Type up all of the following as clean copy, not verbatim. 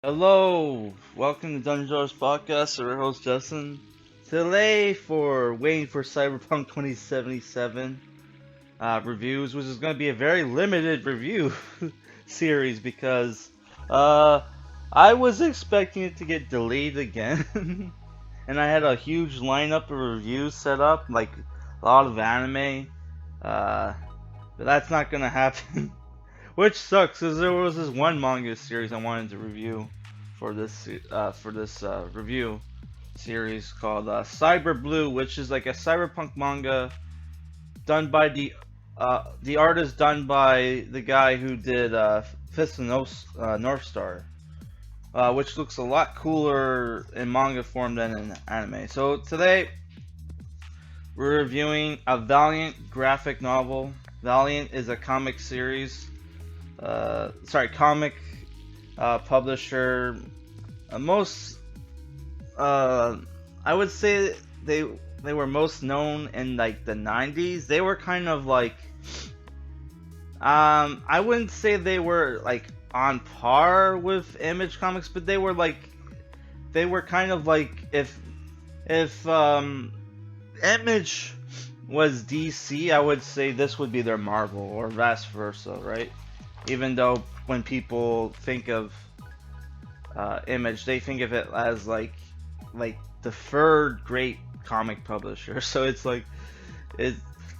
Hello, welcome to Dungeon Dwellers Podcast. I'm your host Justin. Today, for waiting for Cyberpunk 2077 reviews, which is going to be a very limited review series because uh, I was expecting it to get delayed again, and I had a huge lineup of reviews set up, like a lot of anime. Uh, but that's not going to happen. Which sucks, because there was this one manga series I wanted to review for this review series called Cyber Blue, which is like a cyberpunk manga done by the artist done by the guy who did Fist of North Star, which looks a lot cooler in manga form than in anime. So today we're reviewing a Valiant graphic novel. Valiant is a comic series comic publisher. Most, I would say they were most known in like the 90s. They were kind of like, I wouldn't say they were like on par with Image Comics, but they were kind of like if Image was DC, I would say this would be their Marvel or vice versa, right? Even though when people think of Image, they think of it as like the third great comic publisher. So it's like it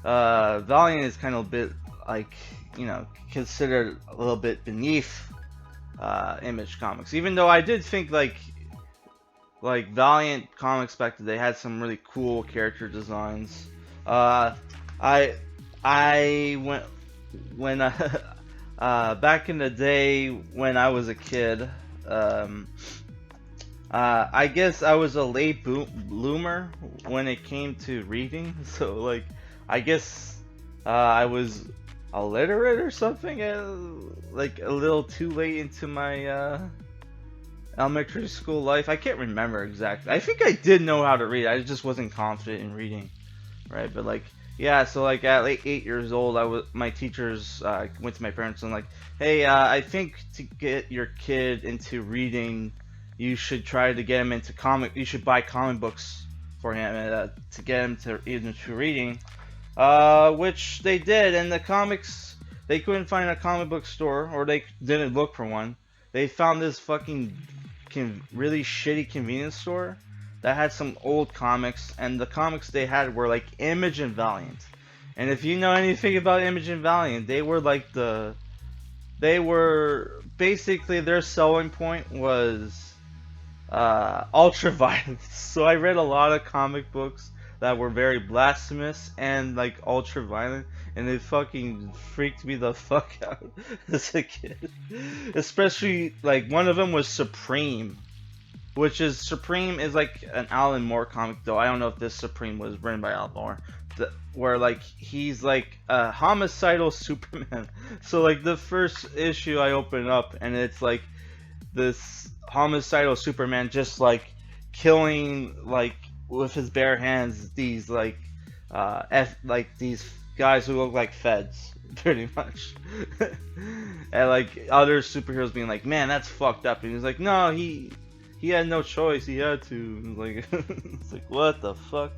Valiant is kind of a bit like, considered a little bit beneath Image Comics. Even though I did think like Valiant Comics back then, they had some really cool character designs. I I went when back in the day when I was a kid, I guess I was a late bloomer when it came to reading. So like, I guess I was illiterate or something, like a little too late into my elementary school life. I can't remember exactly. I think I did know how to read. I just wasn't confident in reading, right? But like, yeah, so like at like 8 years old, my teachers went to my parents and like, hey, I think to get your kid into reading, you should try to get him into comic. You should buy comic books for him to get him to into reading, which they did. And the comics, they couldn't find a comic book store, or they didn't look for one. They found this fucking really shitty convenience store that had some old comics, and the comics they had were like Image and Valiant. And if you know anything about Image and Valiant, they were basically, their selling point was ultra violence. So I read a lot of comic books that were very blasphemous and like ultra violent, and it fucking freaked me the fuck out as a kid. Especially like one of them was Supreme, which is Supreme is like an Alan Moore comic, though I don't know if this Supreme was written by Alan Moore, where like he's like a homicidal Superman. So like the first issue I open up and it's like this homicidal Superman just like killing like with his bare hands these like these guys who look like feds pretty much. And like other superheroes being like, man, that's fucked up, and he's like, no, he had no choice. He had to. Like, it's like, what the fuck?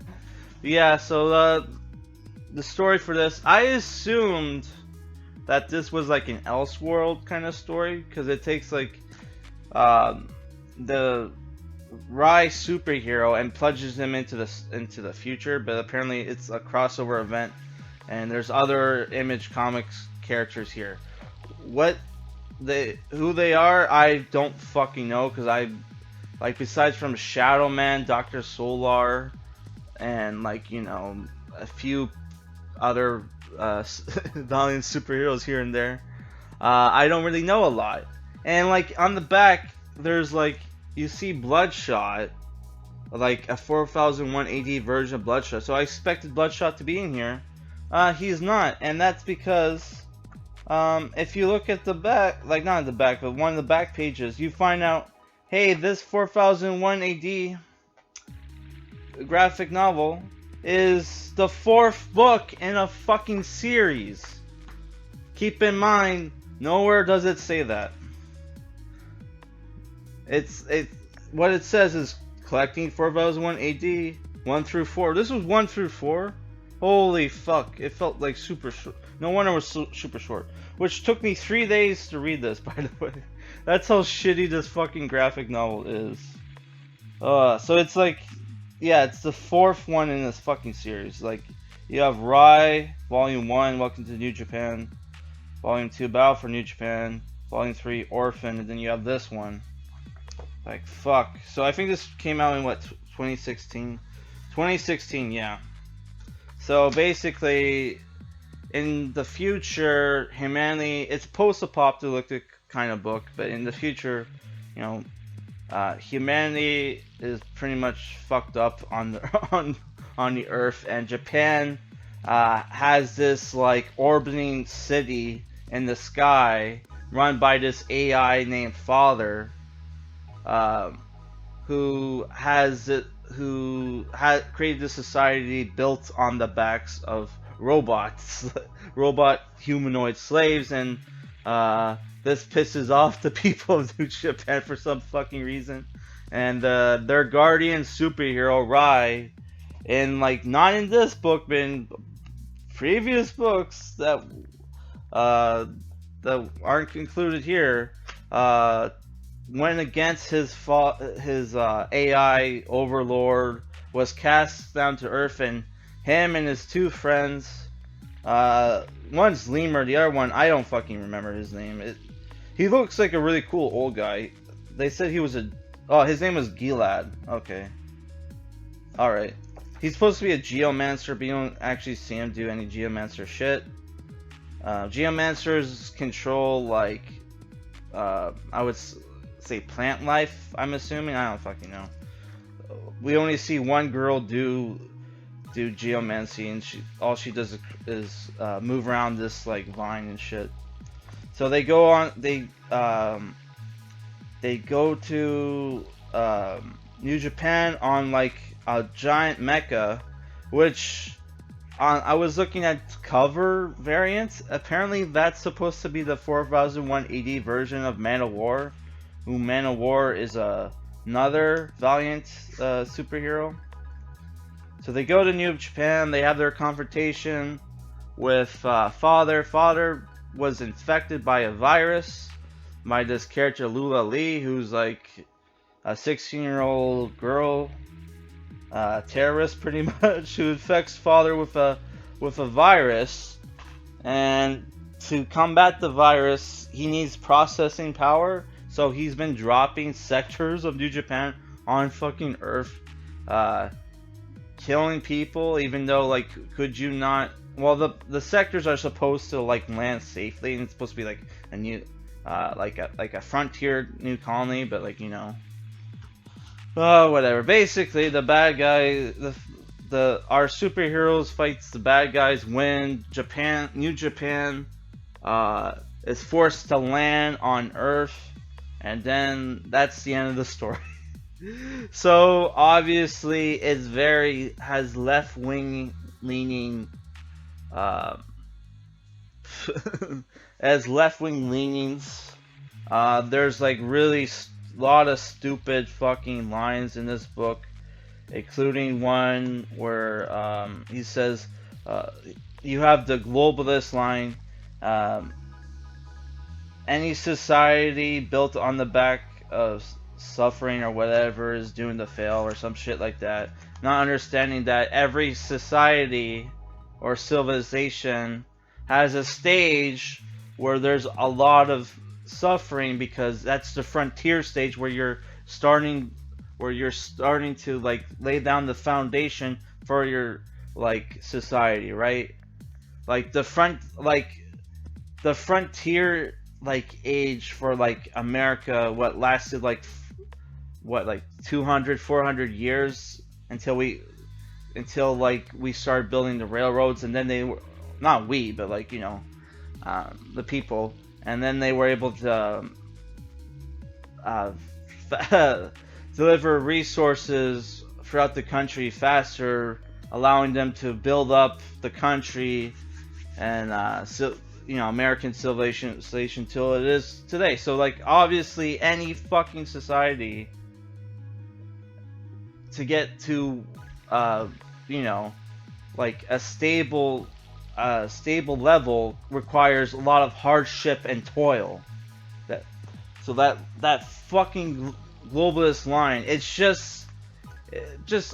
Yeah. So the story for this, I assumed that this was like an Elseworld kind of story, because it takes like the Rai superhero and plunges him into the future. But apparently it's a crossover event, and there's other Image Comics characters here. Who they are, I don't fucking know, because like, besides from Shadow Man, Dr. Solar, and like, a few other Valiant superheroes here and there, I don't really know a lot. And like on the back, there's like, you see Bloodshot, like a 4001 AD version of Bloodshot. So I expected Bloodshot to be in here. He's not, and that's because if you look at the back, like not at the back, but one of the back pages, you find out, hey, this 4001 AD graphic novel is the fourth book in a fucking series. Keep in mind, nowhere does it say that. It what it says is collecting 4001 AD 1 through 4. This was 1 through 4. Holy fuck! It felt like super short. No wonder it was super short. Which took me 3 days to read this, by the way. That's how shitty this fucking graphic novel is. So it's like, yeah, it's the fourth one in this fucking series. Like, you have Rai, Volume 1, Welcome to New Japan. Volume 2, Battle for New Japan. Volume 3, Orphan. And then you have this one. Like, fuck. So I think this came out in, what, 2016? 2016, yeah. So basically, in the future, humanity, it's post-apocalyptic kind of book, but in the future, you know, humanity is pretty much fucked up on the on the Earth, and Japan has this like orbiting city in the sky run by this AI named Father, who created this society built on the backs of robots, robot humanoid slaves, and this pisses off the people of New Japan for some fucking reason. And their guardian superhero Rai, in like not in this book, but in previous books that aren't included here, went against his AI overlord, was cast down to Earth, and him and his two friends, one's Lemur, the other one, I don't fucking remember his name. He looks like a really cool old guy. They said he was his name was Gilad. Okay. Alright. He's supposed to be a geomancer, but you don't actually see him do any geomancer shit. Geomancers control, like, I would say plant life, I'm assuming. I don't fucking know. We only see one girl do geomancy, and all she does is move around this like vine and shit. So they go on. They go to New Japan on like a giant mecha, which I was looking at cover variants. Apparently, that's supposed to be the 4001 AD version of Man of War. Who Man of War is another Valiant superhero. So they go to New Japan. They have their confrontation with Father. Father was infected by a virus by this character Lula Lee, who's like a 16-year-old girl, terrorist pretty much, who infects Father with a virus. And to combat the virus, he needs processing power. So he's been dropping sectors of New Japan on fucking Earth, killing people, even though, like, could you not... Well, the sectors are supposed to, like, land safely, and it's supposed to be, like, a new, like a frontier new colony, but, like, you know... Oh, whatever. Basically, the bad guy... Our superheroes fights the bad guys, win. New Japan, is forced to land on Earth, and then that's the end of the story. So obviously it's has left-wing leaning as left-wing leanings. There's like really lot of stupid fucking lines in this book, including one where he says you have the globalist line, any society built on the back of suffering or whatever is doomed to fail, or some shit like that. Not understanding that every society or civilization has a stage where there's a lot of suffering, because that's the frontier stage where you're starting to like lay down the foundation for your like society, right? Like the frontier like age for like America, what lasted like 200 400 years until like we started building the railroads, and then they were not we, but like, you know, the people, and then they were able to deliver resources throughout the country faster, allowing them to build up the country, and American civilization till it is today. So like obviously any fucking society to get to you know like a stable level requires a lot of hardship and toil. That so that fucking globalist line, it's just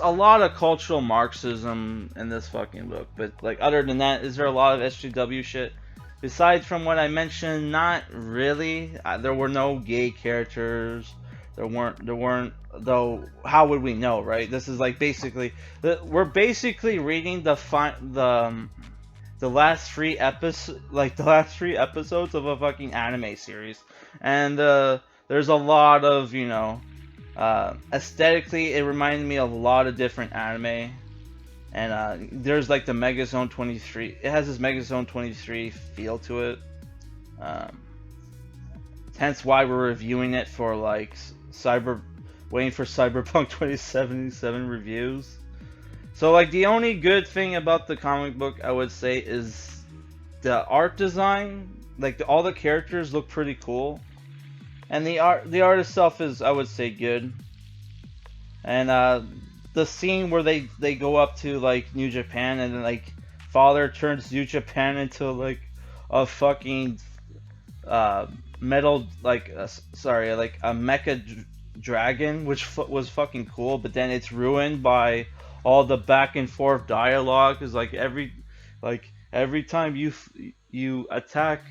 a lot of cultural Marxism in this fucking book. But like other than that, is there a lot of SJW shit? Besides from what I mentioned, not really. There were no gay characters. There weren't though. How would we know, right? This is like basically we're basically reading the last three episodes of a fucking anime series, and there's a lot of aesthetically it reminded me of a lot of different anime, and there's like the Megazone 23. It has this Megazone 23 feel to it. Hence why we're reviewing it for like waiting for Cyberpunk 2077 reviews. So like the only good thing about the comic book I would say is the art design. Like all the characters look pretty cool, and the art itself is, I would say, good. And the scene where they go up to like New Japan, and then like father turns New Japan into like a fucking metal like a mecha dragon, which was fucking cool. But then it's ruined by all the back and forth dialogue. Is like every time you attack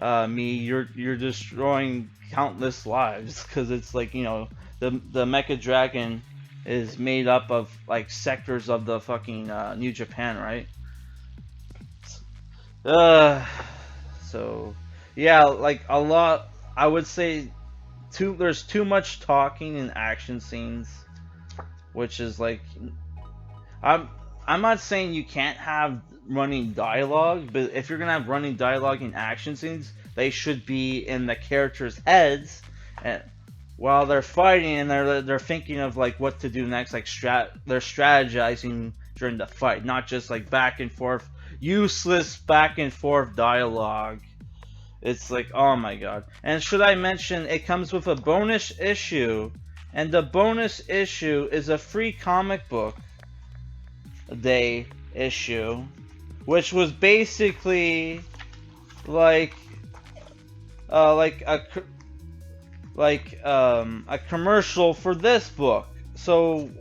me, you're destroying countless lives, because it's like the mecha dragon is made up of like sectors of the fucking New Japan, right? So yeah, like a lot. I would say there's too much talking in action scenes, which is like I'm not saying you can't have running dialogue, but if you're gonna have running dialogue in action scenes, they should be in the characters' heads, and while they're fighting, and they're thinking of like what to do next, like they're strategizing during the fight, not just like back and forth, useless back and forth dialogue. It's like, oh my god. And should I mention, it comes with a bonus issue, and the bonus issue is a free comic book day issue, which was basically like a commercial for this book. So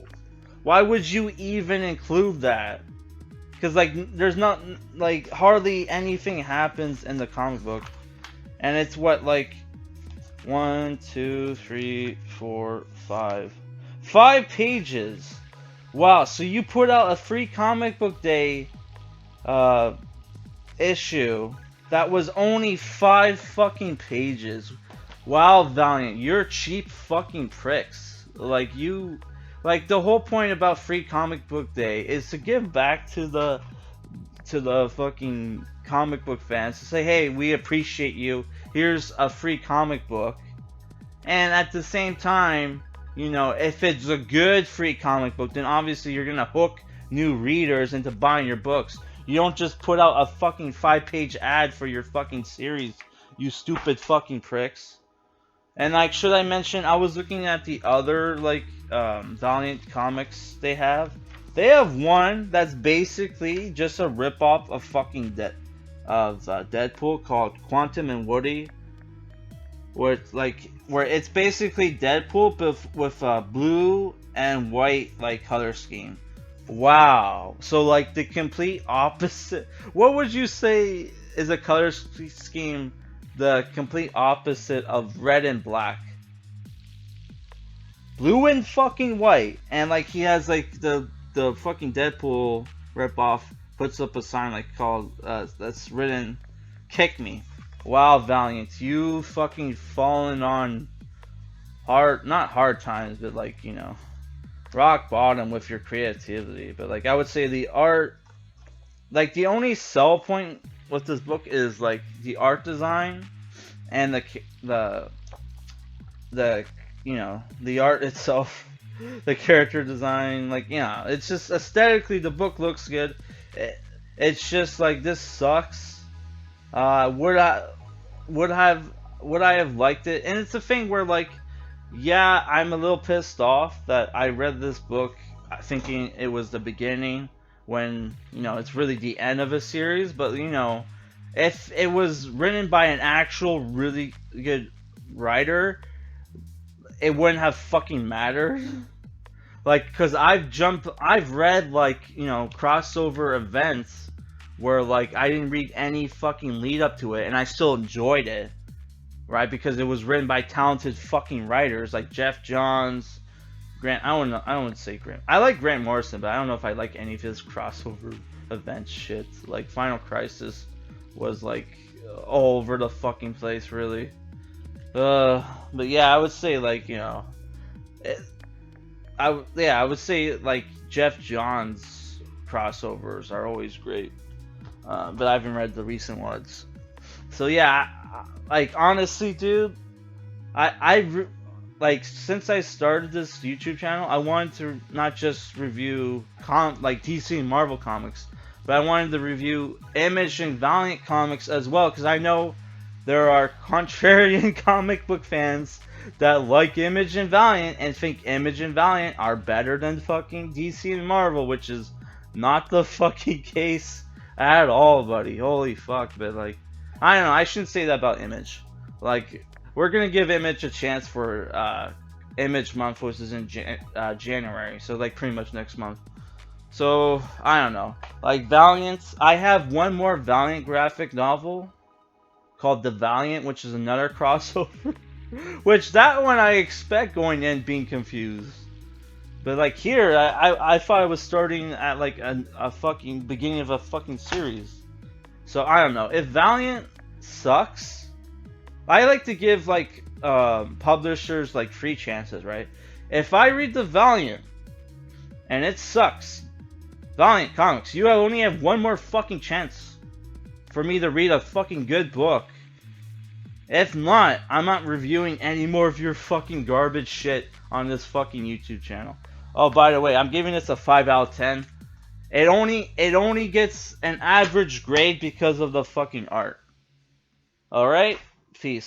why would you even include that? Because like there's not like hardly anything happens in the comic book, and it's what, like 1, 2, 3, 4, 5 pages. Wow, so you put out a free comic book day issue that was only 5 fucking pages. Wow, Valiant, you're cheap fucking pricks. Like the whole point about free comic book day is to give back to the fucking comic book fans, to say, hey, we appreciate you. Here's a free comic book. And at the same time, if it's a good free comic book, then obviously you're gonna hook new readers into buying your books. You don't just put out a fucking 5-page ad for your fucking series, you stupid fucking pricks. And like, should I mention, I was looking at the other Valiant Comics they have. They have one that's basically just a ripoff of fucking Deadpool, called Quantum and Woody, where it's basically Deadpool but with blue and white like color scheme. Wow. So like the complete opposite. What would you say is a color scheme the complete opposite of red and black? Blue and fucking white. And like he has like the fucking Deadpool ripoff puts up a sign like called that's written "Kick Me." Wow, Valiant, you fucking fallen on not hard times, but like, rock bottom with your creativity. But like, I would say the art, like the only sell point with this book is like the art design and the art itself, the character design. Like, it's just aesthetically the book looks good. It's just like, this sucks. Would I would have would I have liked it? And it's a thing where like, yeah, I'm a little pissed off that I read this book thinking it was the beginning when it's really the end of a series. But if it was written by an actual really good writer, it wouldn't have fucking mattered. Like, cause I've read like crossover events where like I didn't read any fucking lead up to it, and I still enjoyed it, right? Because it was written by talented fucking writers like Jeff Johns, Grant. I don't know. I don't want to say Grant. I like Grant Morrison, but I don't know if I like any of his crossover event shit. Like Final Crisis was like all over the fucking place, really. But yeah, I would say like it, I would say like Jeff Johns crossovers are always great. But I haven't read the recent ones. So yeah, like honestly, dude, like since I started this YouTube channel, I wanted to not just review like DC and Marvel comics, but I wanted to review Image and Valiant comics as well, because I know there are contrarian comic book fans that like Image and Valiant and think Image and Valiant are better than fucking DC and Marvel, which is not the fucking case at all, buddy. Holy fuck. But like, I don't know, I shouldn't say that about Image. Like, we're gonna give Image a chance for Image month, which is in January, so like pretty much next month. So I don't know, like Valiant, I have one more Valiant graphic novel called The Valiant, which is another crossover. Which that one I expect going in being confused. But like here, I thought I was starting at like a fucking beginning of a fucking series. So I don't know. If Valiant sucks, I like to give like publishers like free chances, right? If I read the Valiant and it sucks, Valiant Comics, you only have one more fucking chance for me to read a fucking good book. If not, I'm not reviewing any more of your fucking garbage shit on this fucking YouTube channel. Oh, by the way, I'm giving this a 5 out of 10. It only gets an average grade because of the fucking art. Alright? Peace.